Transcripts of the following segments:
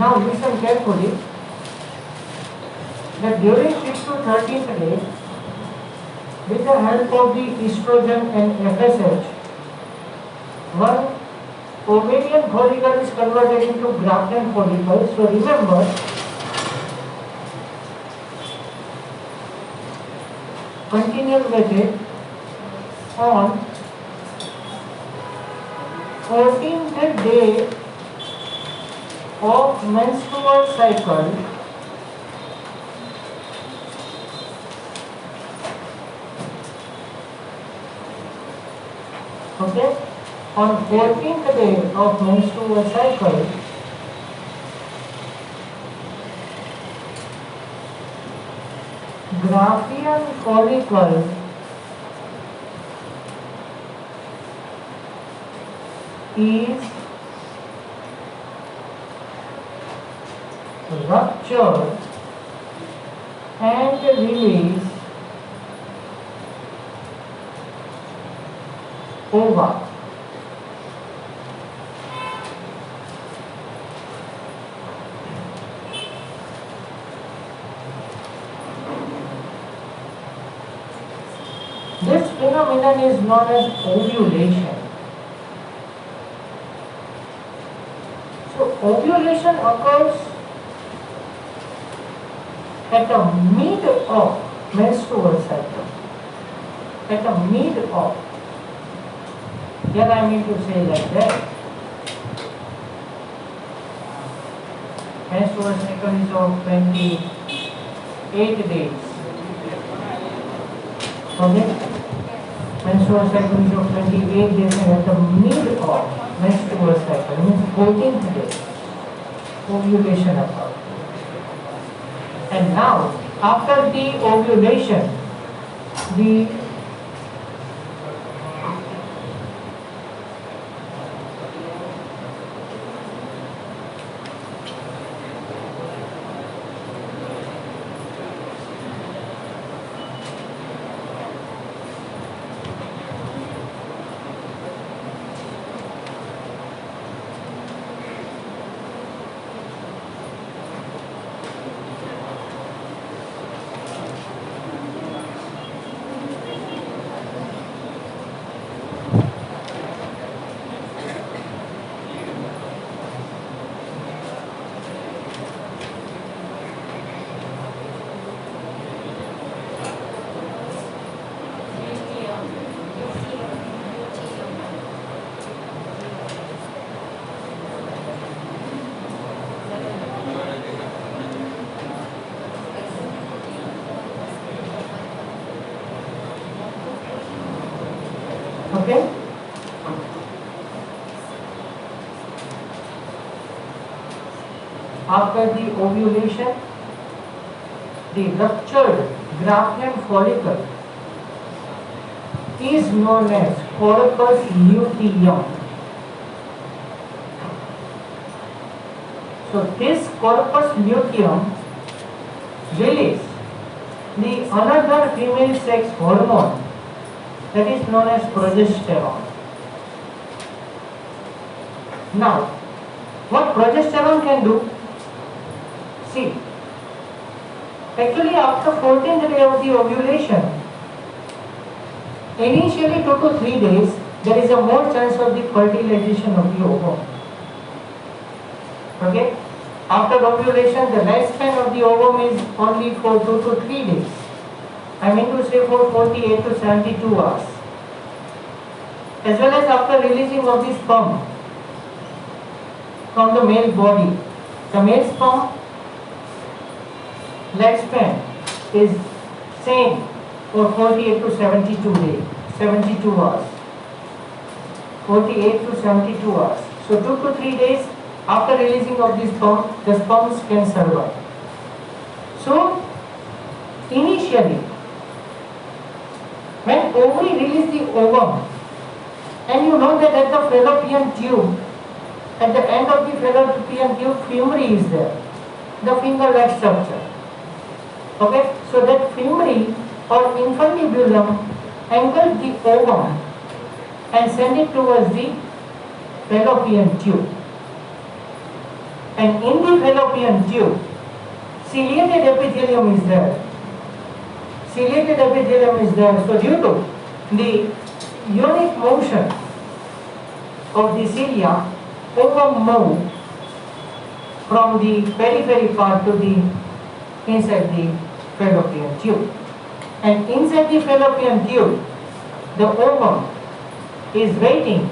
Now listen carefully that during 6 to 13th day, with the help of the estrogen and FSH, one ovarian follicle is converted into Graafian follicle. So remember, continue with it on 14th day of menstrual cycle. Okay, on 14th day of menstrual cycle, Graafian follicle is ruptured and release ova. This phenomenon is known as ovulation. So ovulation occurs at the mid of menstrual cycle. At the mid of. Here I mean to say like that. Menstrual cycle is of 28 days. Okay? Menstrual cycle is of 28 days, and at the mid of menstrual cycle means 14th day, ovulation occurs. And now, after the ovulation, the okay? After the ovulation, the ruptured Graafian follicle is known as corpus luteum. So this corpus luteum releases the another female sex hormone that is known as progesterone. Now, what progesterone can do? See, actually after 14th day of the ovulation, initially 2 to 3 days, there is a more chance of the fertilization of the ovum. Okay? After ovulation, the lifespan of the ovum is only for 2 to 3 days. I mean to say for 48 to 72 hours. As well as after releasing of the sperm from the male body. The male sperm lifespan is same for 48 to 72 days, 72 hours. 48 to 72 hours. So 2 to 3 days after releasing of the sperms can survive. So initially, when ovary release the ovum, and you know that at the fallopian tube, at the end of the fallopian tube, femuri is there, the finger-like structure. Okay, so that femuri or infundibulum angles the ovum and send it towards the fallopian tube. And in the fallopian tube, ciliated epithelium is there. Ciliated epithelium is there. So due to the unique motion of the cilia, ovum move from the periphery part to the inside the fallopian tube. And inside the fallopian tube, the ovum is waiting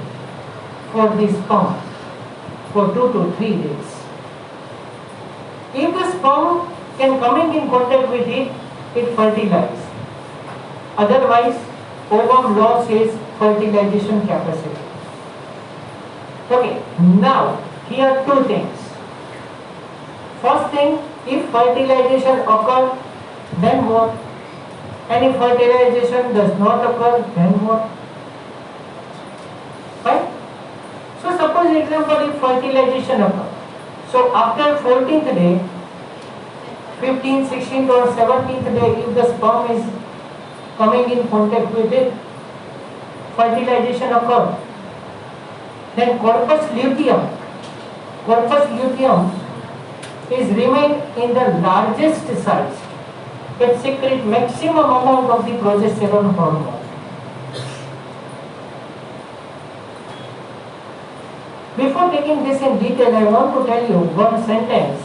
for the sperm for 2 to 3 days. If the sperm can coming in contact with it, it fertilizes. Otherwise, ovum loss its fertilization capacity. Okay, now here two things. First thing, if fertilization occurs, then what? And if fertilization does not occur, then what? Right? So suppose example, if fertilization occurs, so after 14th day, 15th, 16th or 17th day, if the sperm is coming in contact with it, fertilization occurs, then corpus luteum is remain in the largest size. It secretes maximum amount of the progesterone hormone. Before taking this in detail, I want to tell you one sentence.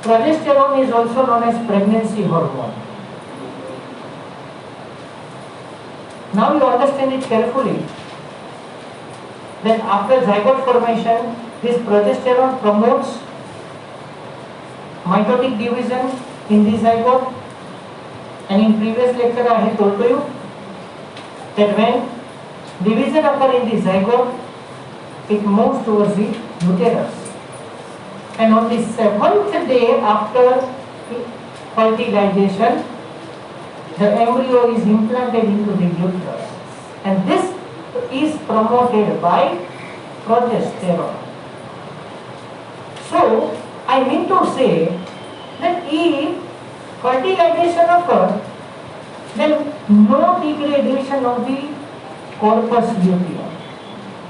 Progesterone is also known as pregnancy hormone. Now you understand it carefully. Then after zygote formation, this progesterone promotes mitotic division in the zygote. And in previous lecture I had told to you that when division occurs in the zygote, it moves towards the uterus. And on the 7th day after fertilization, the embryo is implanted into the uterus. And this is promoted by progesterone. So, I mean to say that if fertilization occurs, then no degradation of the corpus luteum,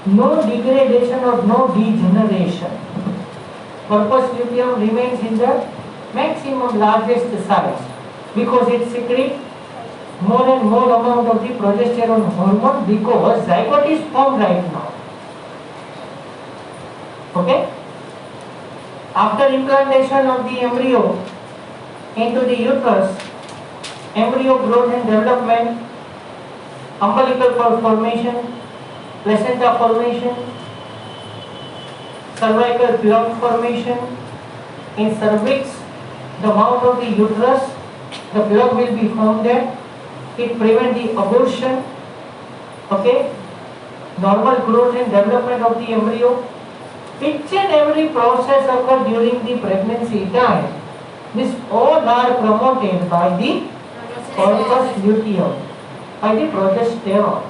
no degradation or no degeneration. Corpus luteum remains in the maximum largest size because it secretes more and more amount of the progesterone hormone because zygote is formed right now. Okay? After implantation of the embryo into the uterus, embryo growth and development, umbilical cord formation, placenta formation, cervical plug formation. In cervix, the mouth of the uterus, the plug will be formed there. It prevents the abortion. Okay? Normal growth and development of the embryo. Each and every process occurs during the pregnancy time. These all are promoted by the corpus luteum, by the progesterone.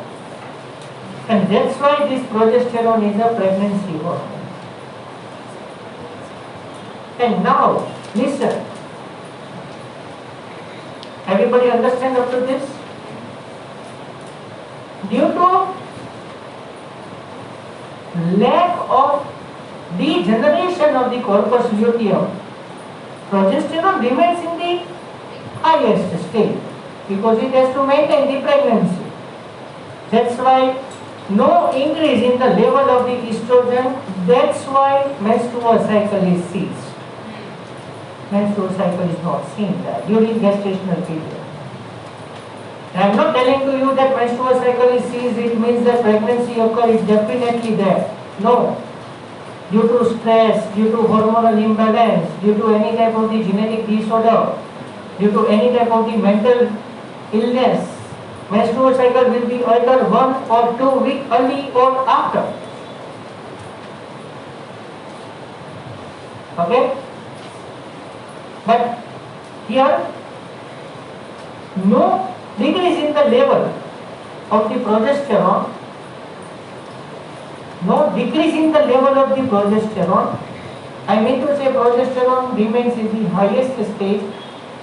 And that's why this progesterone is a pregnancy hormone. And now, listen. Everybody understand up to this? Due to lack of degeneration of the corpus luteum, progesterone remains in the highest state because it has to maintain the pregnancy. That's why no increase in the level of the estrogen. That's why menstrual cycle is ceased. Menstrual cycle is not seen there during gestational period. I am not telling to you that menstrual cycle is ceased, it means that pregnancy occurs, is definitely there. No. Due to stress, due to hormonal imbalance, due to any type of the genetic disorder, due to any type of the mental illness, menstrual cycle will be altered 1 or 2 weeks early or after. Okay? But here, no decrease in the level of the progesterone, no decrease in the level of the progesterone. I mean to say progesterone remains in the highest stage,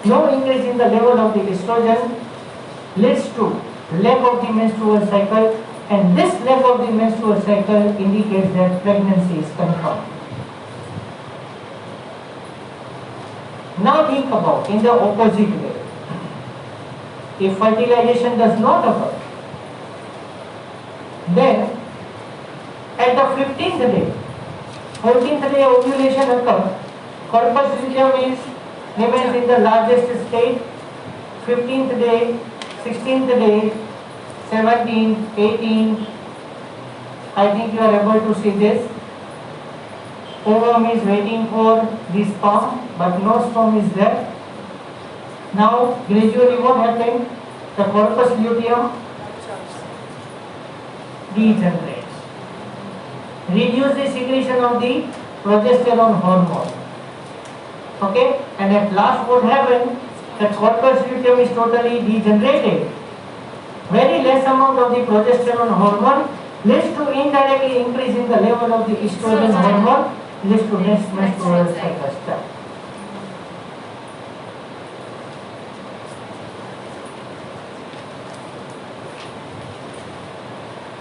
no increase in the level of the estrogen leads to lack of the menstrual cycle, and this lack of the menstrual cycle indicates that pregnancy is confirmed. Now think about in the opposite way. If fertilization does not occur, then at the 15th day, 14th day ovulation occurs, corpus luteum remains in the largest state, 15th day, 16th day, 17, 18, I think you are able to see this. Ovum is waiting for the sperm, but no sperm is there. Now gradually what happened? The corpus luteum degenerates, reduce the secretion of the progesterone hormone. Okay, and at last what happened? The corpus luteum is totally degenerated. Very less amount of the progesterone hormone leads to indirectly increase in the level of the estrogen hormone, leads to next menstrual cycle start.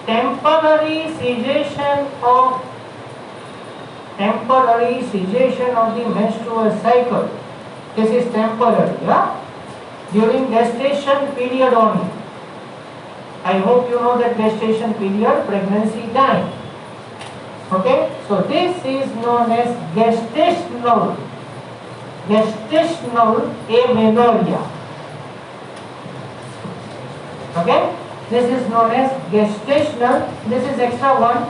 Temporary cessation of the menstrual cycle. This is temporary, yeah? During gestation period only. I hope you know that gestation period, pregnancy time. Okay, so this is known as gestational amenorrhea. Okay, this is known as gestational. This is extra one.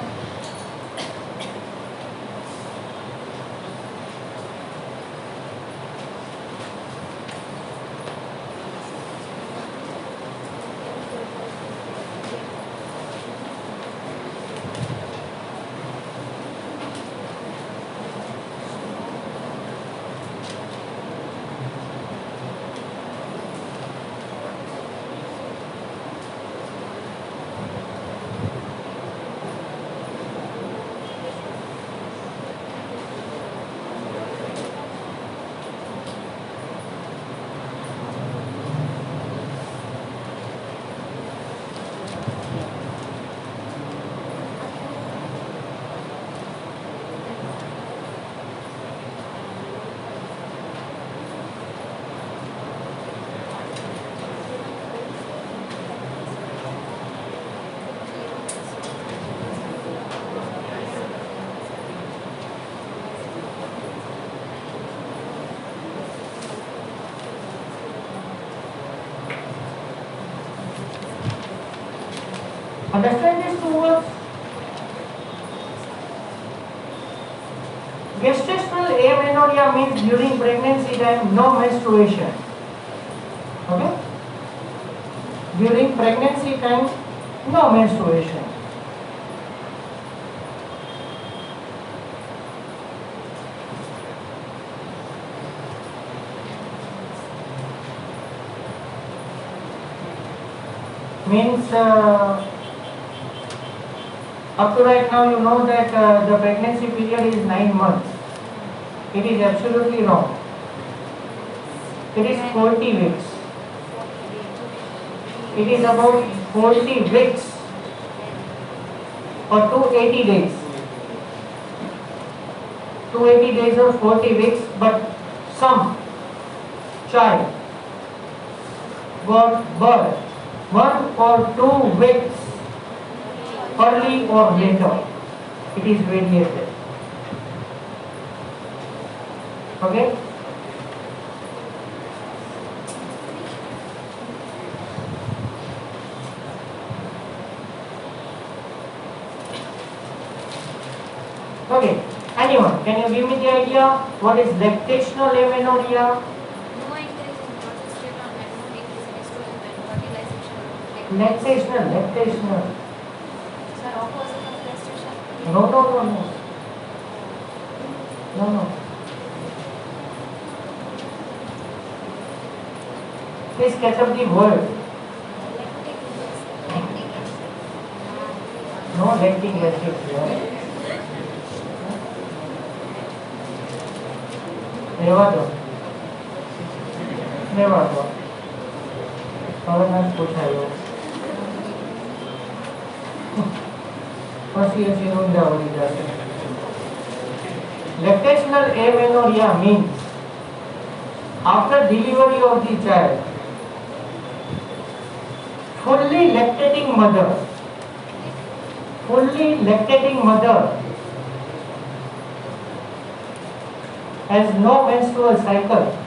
Understand these two words? Gestational amenorrhea means during pregnancy time no menstruation. Okay? During pregnancy time no menstruation. Means up to right now you know that the pregnancy period is 9 months. It is absolutely wrong. It is 40 weeks. It is about 40 weeks or 280 days. 280 days or 40 weeks, but some child got birth 1 or 2 weeks early or later. It is variated. Okay? Okay. Anyone, can you give me the idea what is lactational amenorrhea? No increase in progesterone and no decrease in estrogen and fertilization. Lactational. Sir, opposite of gestation. No. Please catch up the word. No lactic acid here. રહેવા દો હવે ના પૂછાયો પછી ઊંડા વળી જશે. Lactational amenorrhea means after delivery of the child, fully lactating mother, fully lactating mother has no menstrual cycle.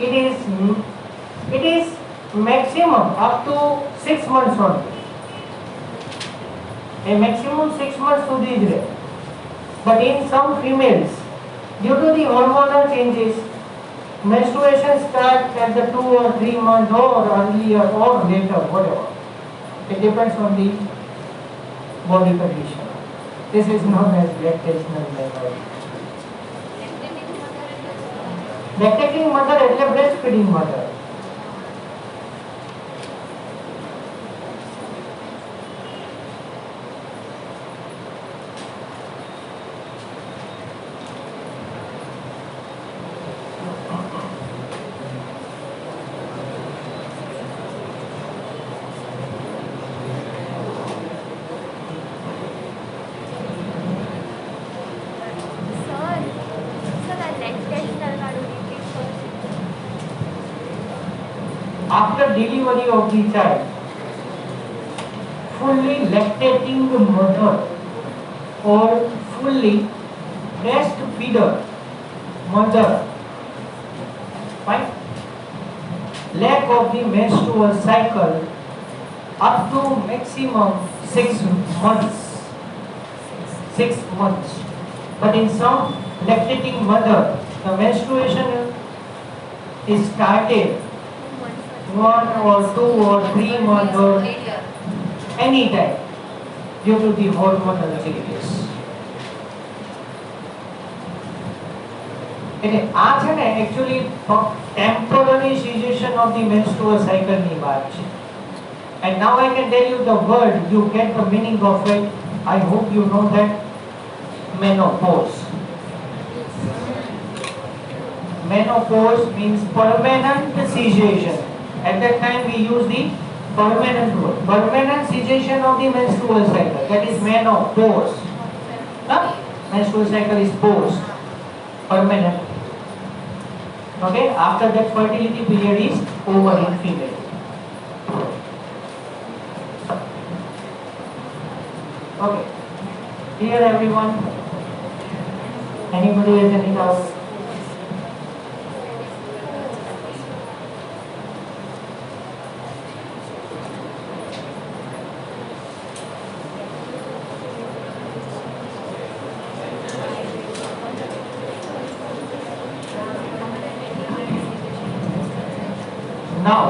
It is maximum up to 6 months only. A maximum 6 months to the. But in some females, due to the hormonal changes, menstruation starts at the 2 or 3 months or earlier or later, whatever. It depends on the body condition. This is known as lactational menopause. Lactating mother એટલે breastfeeding mother. After delivery of the child, fully lactating mother or fully breastfeeder mother, fine, lack of the menstrual cycle up to maximum 6 months. 6 months. But in some lactating mother, the menstruation is started 1 or 2 or 3 months or any time due to the hormonal changes. એટલે આ છે ને actually temporary cessation of the menstrual cycle ની વાત છે. And now I can tell you the word, you get the meaning of it. I hope you know that. Menopause. Menopause means permanent cessation. At that time we use the permanent word. Permanent cessation of the menstrual cycle. That is menopause. Menstrual cycle is pause. Permanent. Okay? After that fertility period is over in female. Okay. Clear everyone? Anybody has any doubts? Now,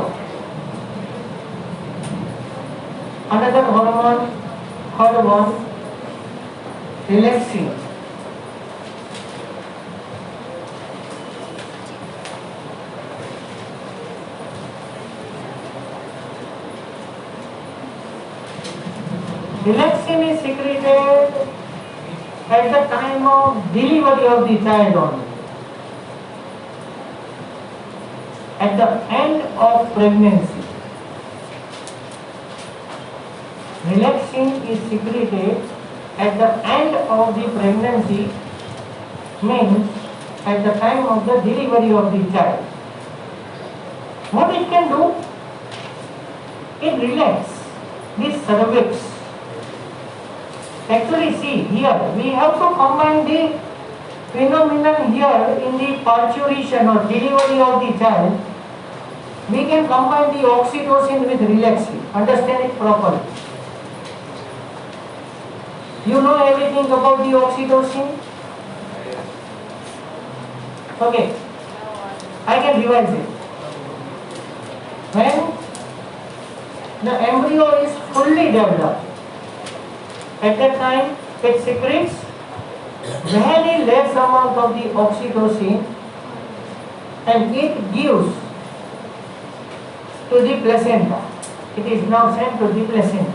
another hormone, third one, relaxing. Relaxin is secreted at the time of delivery of the child only. At the end of pregnancy, relaxin is secreted at the end of the pregnancy, means at the time of the delivery of the child. What it can do? It relaxes the cervix. Actually, see here, we have to combine the phenomenon here in the parturition or delivery of the child. We can combine the oxytocin with relaxin. Understand it properly. You know everything about the oxytocin? Okay. I can revise it. When the embryo is fully developed, at that time it secretes very less amount of the oxytocin and it gives to the placenta. It is now sent to the placenta.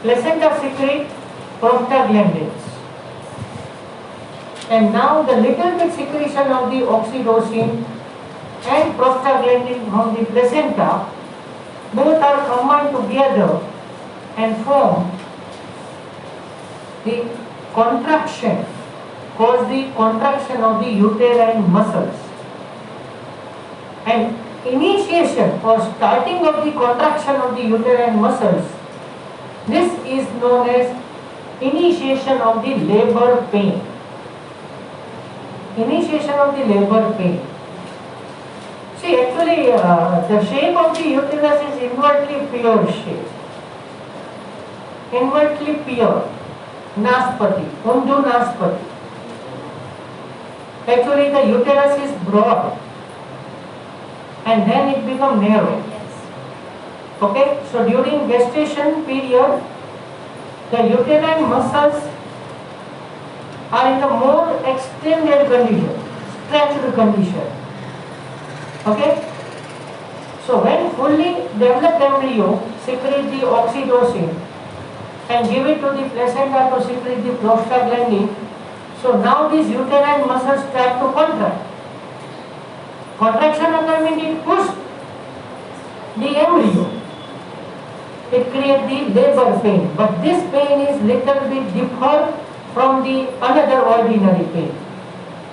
Placenta secretes prostaglandins. And now the little bit secretion of the oxytocin and prostaglandin from the placenta, both are combined together and form the contraction cause the contraction of the uterine muscles. And initiation or starting of the contraction of the uterine muscles, this is known as initiation of the labor pain. Initiation of the labor pain. See, actually, the shape of the uterus is inwardly pure shape. Inwardly pure. Naspati, Undu Naspati. Actually, the uterus is broad and then it becomes narrow. Okay, so during gestation period, the uterine muscles are in a more extended condition, stretched condition. Okay, so when fully developed embryo secrete the oxytocin and give it to the placenta to secrete the prostaglandin, so now these uterine muscles start to contract. Contraction occurs means it pushes the embryo. It creates the labor pain, but this pain is little bit different from the another ordinary pain.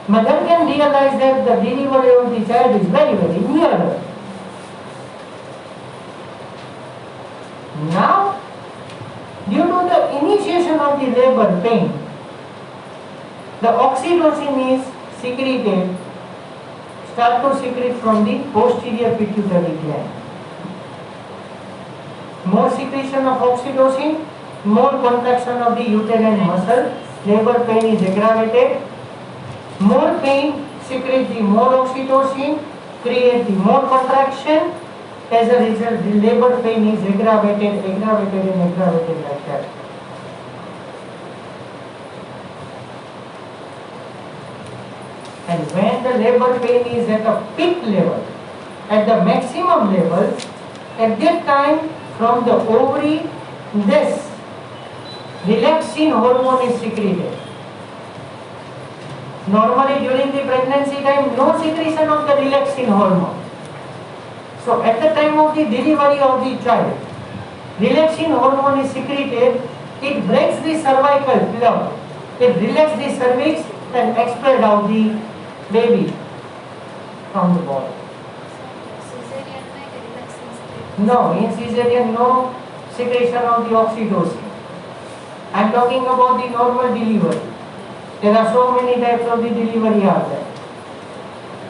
Mother can realize that the delivery of the child is very, very near. Now, due to the initiation of the labor pain, the oxytocin is secreted, start to secrete from the posterior pituitary gland. More secretion of oxytocin, more contraction of the uterine muscle, labor pain is aggravated. More pain secretes the more oxytocin, create the more contraction. As a result, the labor pain is aggravated like that. And when the labor pain is at a peak level, at the maximum level, at that time from the ovary, this relaxin hormone is secreted. Normally during the pregnancy time, no secretion of the relaxin hormone. So at the time of the delivery of the child, relaxin hormone is secreted, it breaks the cervical plug, it relaxes the cervix and expels out the baby from the body. Cesarean में relaxing secret. No, in cesarean no secretion of the oxytocin. I am talking about the normal delivery. There are so many types of the delivery are there.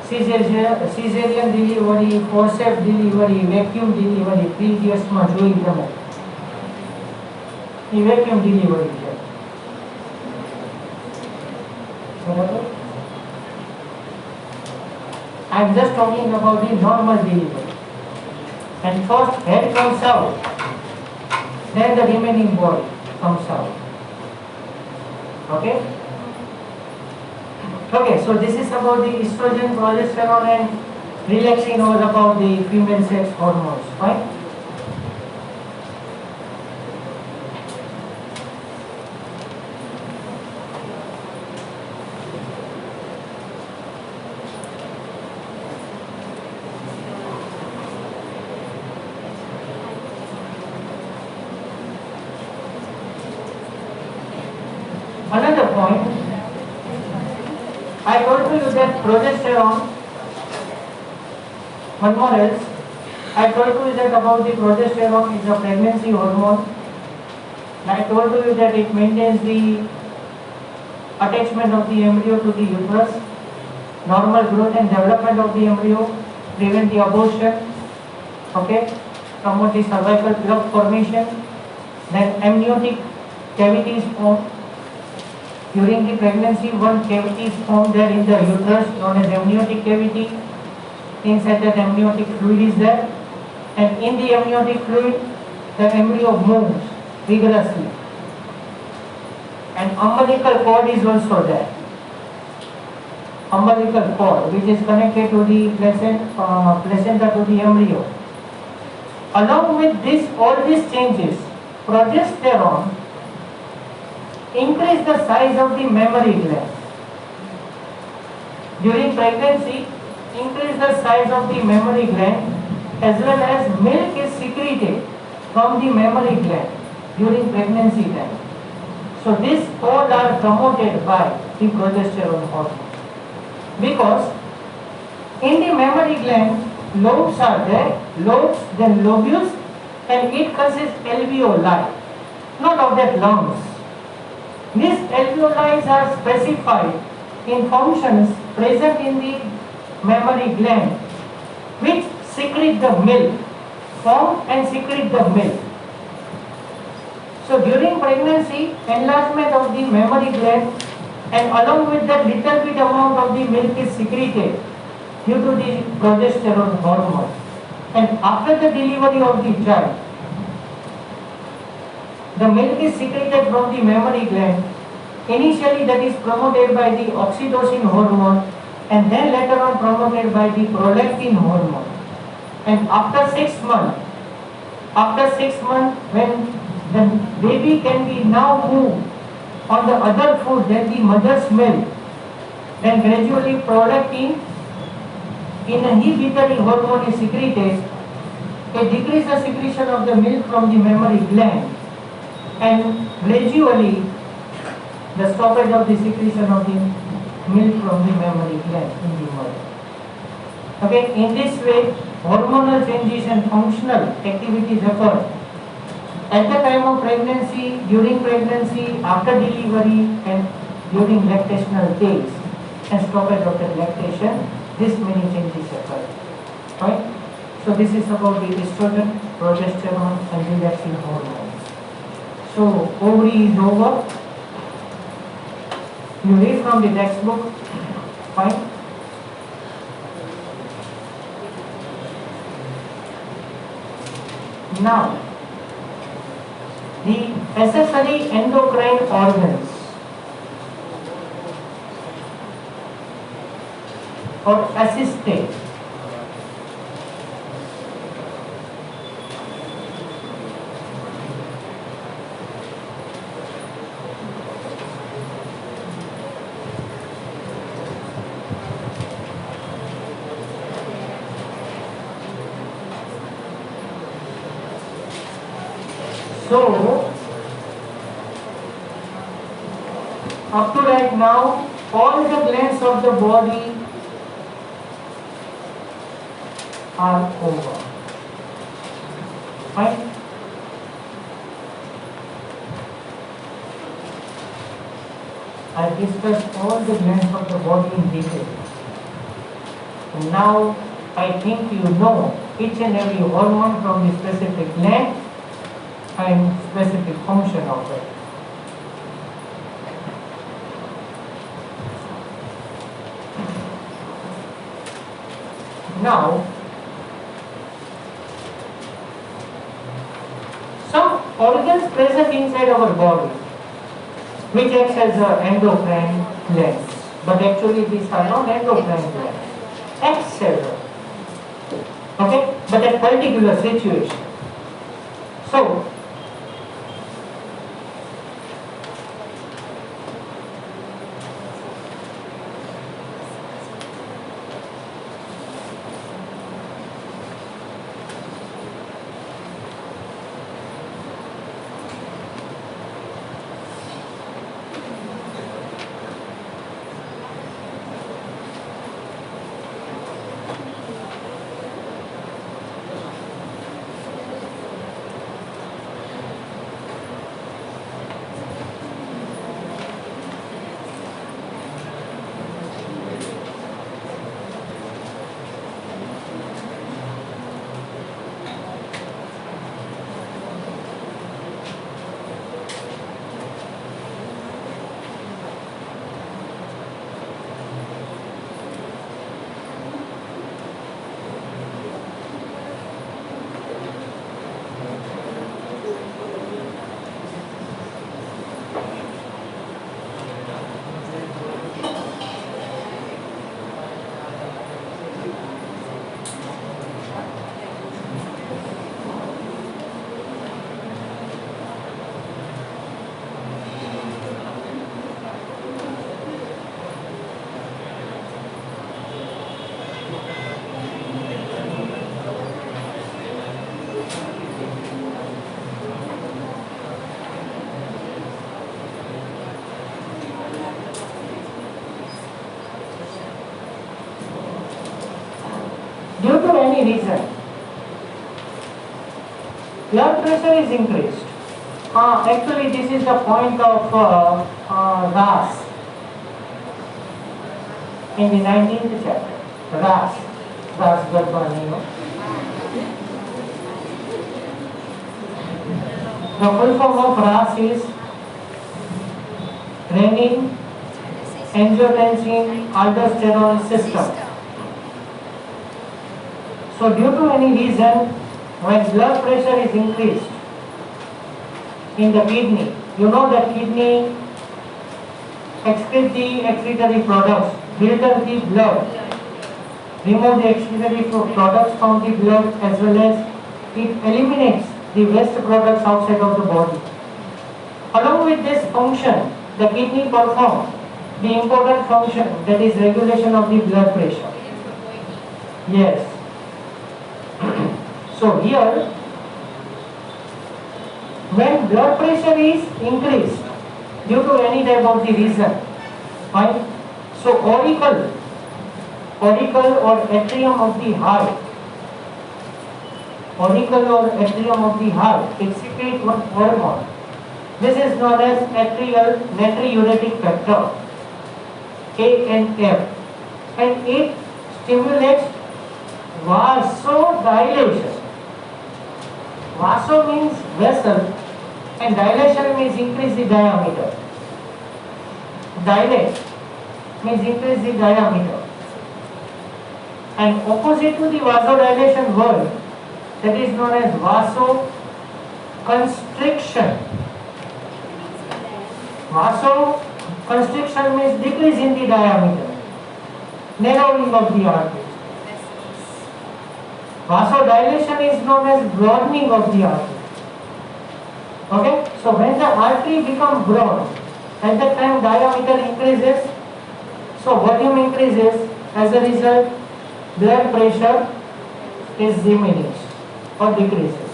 Cesarean delivery, forceps delivery, vacuum delivery, previous માં જોઈ તમે. એ vacuum delivery છે. બરાબર? I am just talking about the normal delivery. And first head comes out, then the remaining body comes out. Okay? Okay, so this is about the estrogen, progesterone and relaxin was about the female sex hormones, right? Another point, I told you that progesterone, one more else, I told you that about the progesterone is a pregnancy hormone. I told you that it maintains the attachment of the embryo to the uterus, normal growth and development of the embryo, prevent the abortion, okay, promote the cervical plug formation, then amniotic cavity is formed. During the pregnancy, one cavity is formed there in the uterus known as amniotic cavity. Inside that amniotic fluid is there, and in the amniotic fluid, the embryo moves vigorously. And umbilical cord is also there. Umbilical cord, which is connected to the placenta to the embryo. Along with this, all these changes, progesterone increase the size of the mammary gland. During pregnancy, increase the size of the mammary gland as well as milk is secreted from the mammary gland during pregnancy time. So these all are promoted by the progesterone hormone. Because in the mammary gland, lobes are there, lobes, then lobules, and it consists alveoli, not of that lungs. These alveoli are specified in functions present in the mammary gland, which secrete the milk, form and secrete the milk. So during pregnancy, enlargement of the mammary gland, and along with that little bit amount of the milk is secreted due to the progesterone hormone. And after the delivery of the child, the milk is secreted from the mammary gland. Initially that is promoted by the oxytocin hormone, and then later on promoted by the prolactin hormone. And after 6 months, when the baby can be now moved on the other food than the mother's milk, then gradually prolactin inhibitory hormone is secreted. It decreases the secretion of the milk from the mammary gland, and gradually the stoppage of the secretion of the milk from the mammary gland in the mother. Okay, in this way, hormonal changes and functional activities occur at the time of pregnancy, during pregnancy, after delivery, and during lactational days, and stoppage of the lactation. This many changes occur. Right? So this is about the estrogen, progesterone, and relaxing hormones. So ovary is over. You read from the textbook. Fine. Now, the accessory endocrine organs or assistate. So, up to right now, all the glands of the body are over. Fine. I discussed all the glands of the body in detail. And now I think you know each and every hormone from the specific gland and specific function of it. Now, some organs present inside our body which acts as endocrine glands, but actually these are not endocrine glands, external. Okay, but at particular situation. So, due to any reason, blood pressure is increased. Actually, this is the point of RAS in the 19th chapter. RAS, RAS Garbani. The full form of RAS is renin, angiotensin, aldosterone system. So due to any reason, when blood pressure is increased in the kidney, you know that kidney excrete the excretory products, filter the blood, remove the excretory products from the blood, as well as it eliminates the waste products outside of the body. Along with this function, the kidney performs the important function, that is regulation of the blood pressure. Yes. So here, when blood pressure is increased due to any type of the reason, fine. So auricle or atrium of the heart, it secretes one hormone. This is known as atrial natriuretic factor, ANF, and it stimulates vasodilation. Vaso means vessel and dilation means increase the diameter. Dilate means increase the diameter. And opposite to the vasodilation word, that is known as vasoconstriction. Vasoconstriction means decrease in the diameter, narrowing of the artery. Vasodilation is known as broadening of the artery. Okay? So when the artery becomes broad, at that time diameter increases, so volume increases, as a result blood pressure is diminished or decreases.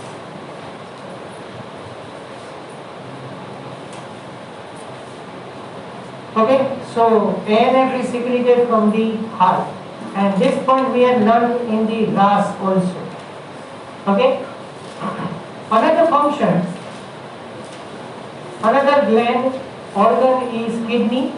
Okay? So ANF is secreted from the heart. And this point we had learned in the RAS also. Okay? Another function, another gland organ is kidney.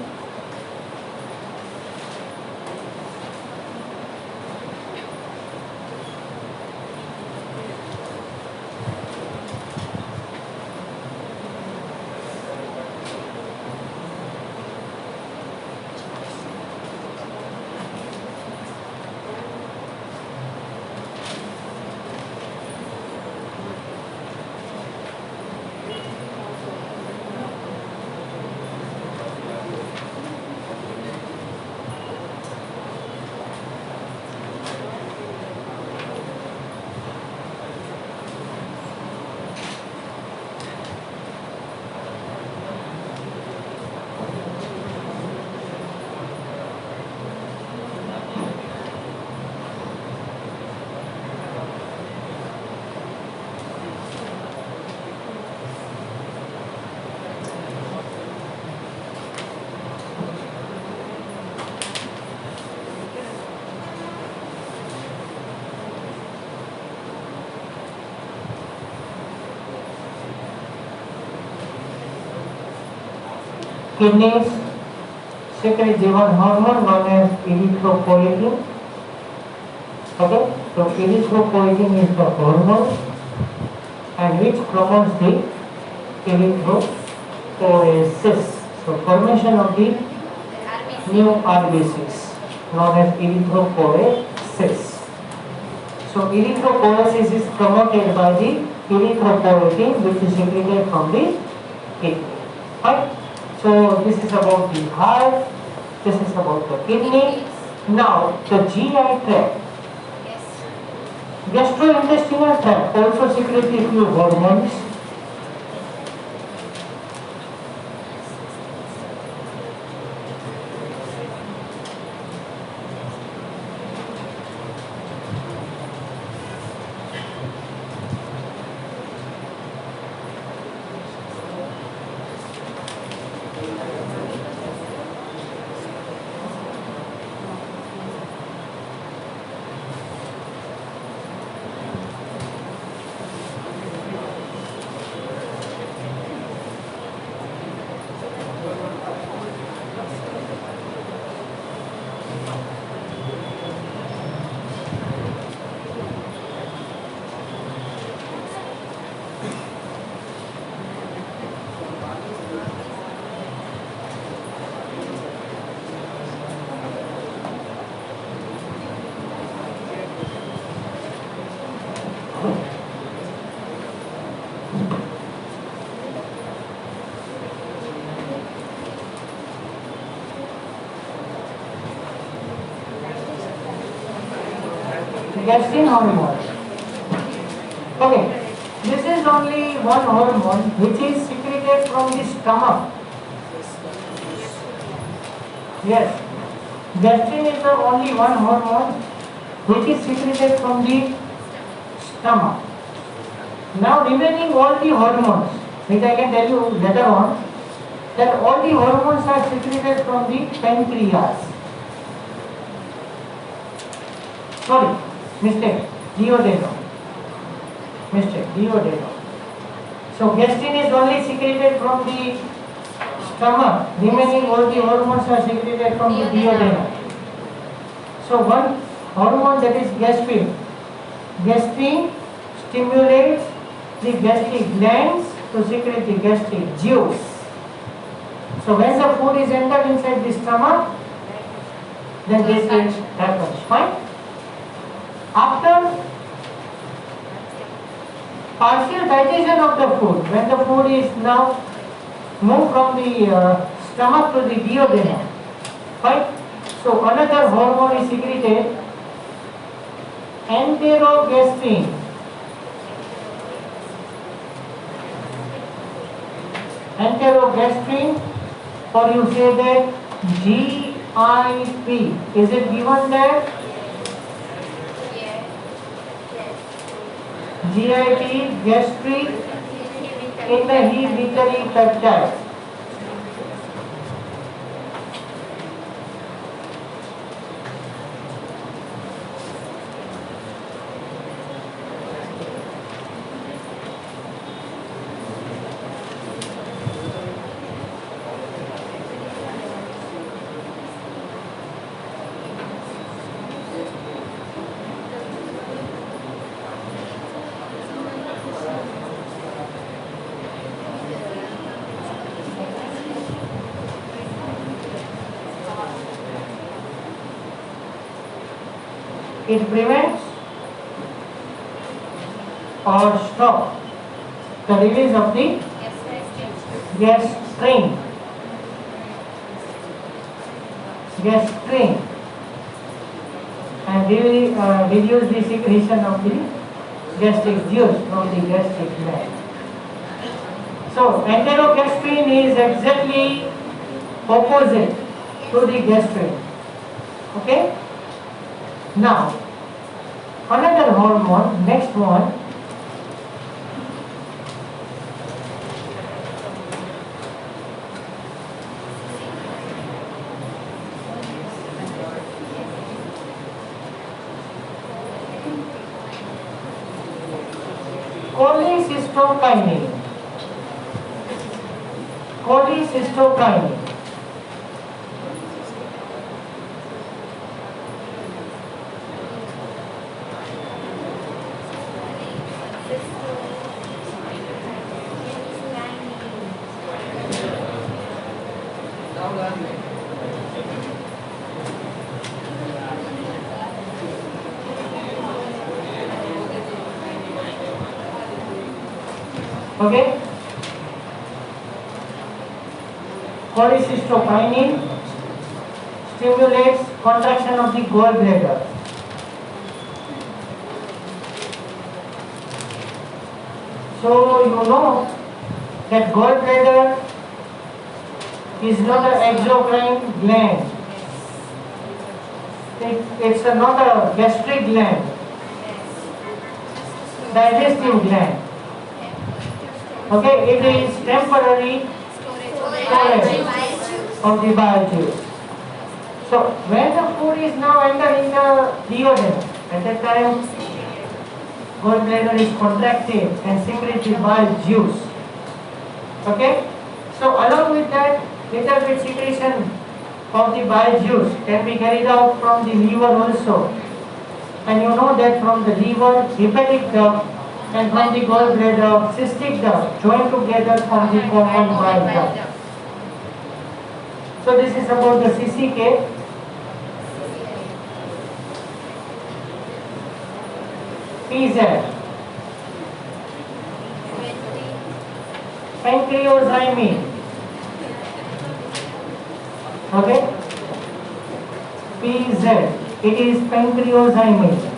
Kidneys secrete one hormone known as erythropoietin. Okay, so erythropoietin is the hormone and which promotes the erythropoiesis. So formation of the new RBCs known as erythropoiesis. So erythropoiesis is promoted by the erythropoietin which is secreted from the kidney. Right? So this is about the heart, this is about the kidney. Now the GI tract, gastrointestinal tract also secretes a few hormones. Gastrin hormone. Okay, this is only one hormone which is secreted from the stomach. Yes, gastrin is the only one hormone which is secreted from the stomach. Now remaining all the hormones, which I can tell you later on, that all the hormones are secreted from the pancreas. Sorry, mistake, duodenum. Mistake, duodenum. So gastrin is only secreted from the stomach, remaining all the hormones are secreted from the duodenum. So one hormone, that is gastrin. Gastrin stimulates the gastric glands to secrete the gastric juice. So when the food is entered inside the stomach, then this thing happens. Fine. After partial digestion of the food, when the food is now moved from the stomach to the duodenum, fine. So another hormone is secreted, enterogastrin. Enterogastrin, or you say that GIP. Is it given there? GIP, gastric inhibitory peptide. It prevents or stops the release of the gastrin. And reduce the secretion of the gastric juice from the gastric gland. So enterogastrin is exactly opposite to the gastrin. Okay? Now, another hormone, next one, cholecystokinin. Cholecystokinin. Okay? Cholecystokinin stimulates contraction of the gallbladder. So you know that gallbladder is not an exocrine gland. It's not a gastric gland, digestive gland. Okay, it is temporary storage of the bile juice. So when the food is now entering the duodenum, at that time gallbladder is contracted and secretes the bile juice. Okay, so along with that, little bit secretion of the bile juice can be carried out from the liver also. And you know that from the liver, hepatic duct, and from the gallbladder, cystic duct, joined together from the common bile duct. So this is about the CCK. PZ. pancreozyme. Okay? PZ. It is pancreozyme.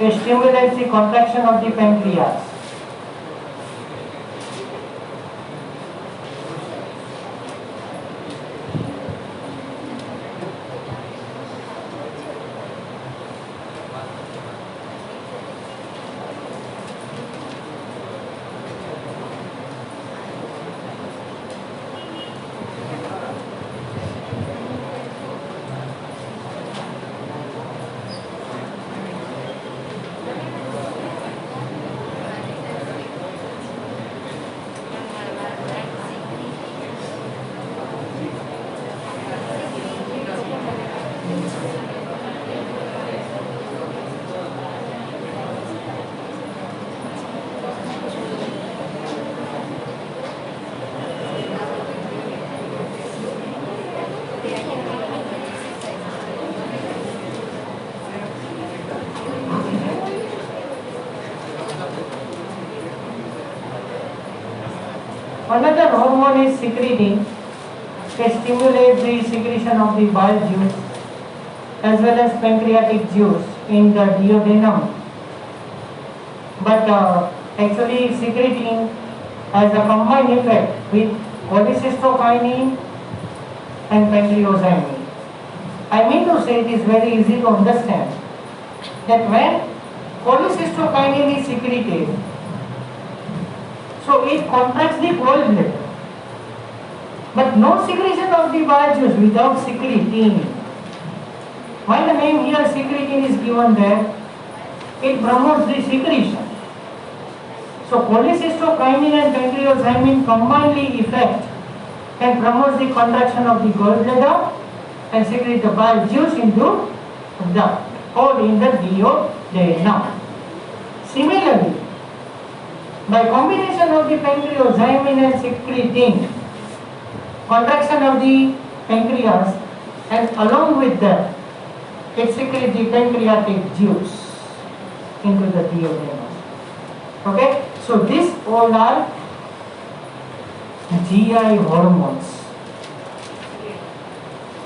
It stimulates the contraction of the pancreas. Another hormone is secreting. It stimulates the secretion of the bile juice as well as pancreatic juice in the duodenum. But actually secreting has a combined effect with cholecystokinin and pancreozyme. I mean to say, it is very easy to understand that when cholecystokinin is secreted, so it contracts the gallbladder, but no secretion of the bile juice without secretin. Why the name here secretin is given there? It promotes the secretion. So cholecystokinin and pancreozyme combinedly effect and promotes the contraction of the gallbladder and secrete the bile juice into the hole in the duodenum. Similarly, by combination of the pancreozyme and secretin, contraction of the pancreas, and along with that, it secretes the pancreatic juice into the duodenum. Okay, so these all are GI hormones.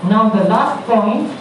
Now the last point,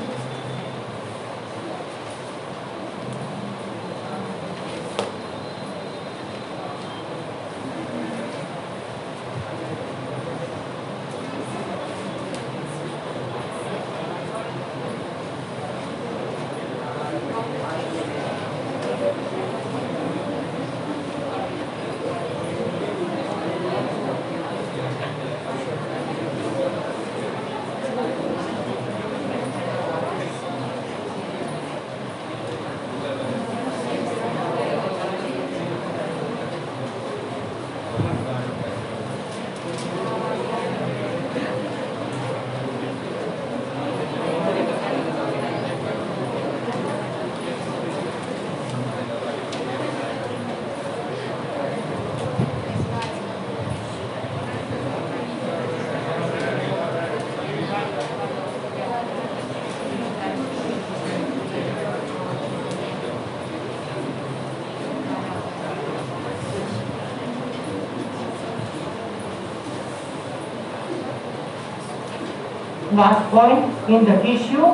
last point, in the tissue,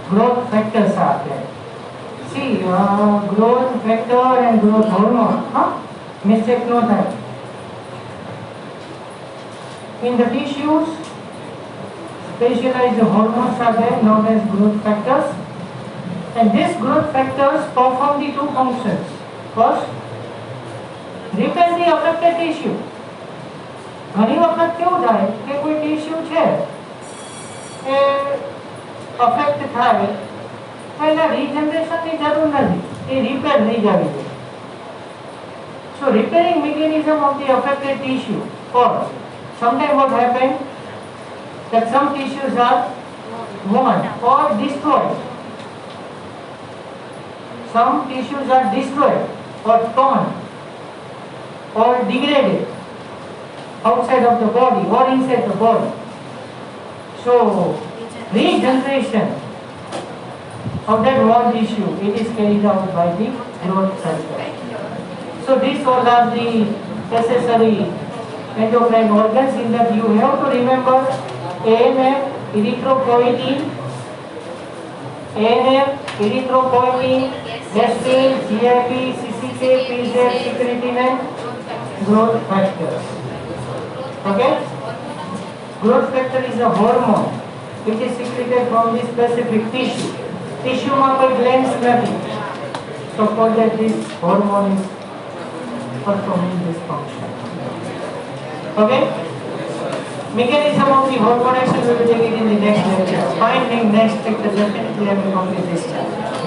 growth factors are there. See, growth factor and growth hormone, mistake no time. In the tissues, specialized hormones are there known as growth factors, and these growth factors perform the two functions. First, repair the affected tissue. ઘણી વખત કેવું થાય કે કોઈ tissue છે એ affect થાય તો એને રીજનરેશનની જરૂર નથી, એ રિપેર થઈ જવી જોઈએ. So repairing mechanism of the affected tissue, or sometimes what happens, that some tissues are worn or destroyed. Some tissues are destroyed or torn or degraded outside of the body or inside the body. So, regeneration of that worn tissue, it is carried out by the growth factor. So, these all are the necessary endocrine organs in that you have to remember ANF, erythropoietin, gastrin, GIP, CCK, PZ, secretin and growth factor. Okay? Growth factor is a hormone which is secreted from the specific tissue. Tissue में कोई glands नहीं. So for that this hormone is performing this function. Okay? Mechanism of the hormone action we will take it in the next lecture. Finding next lecture, definitely I will complete this chapter.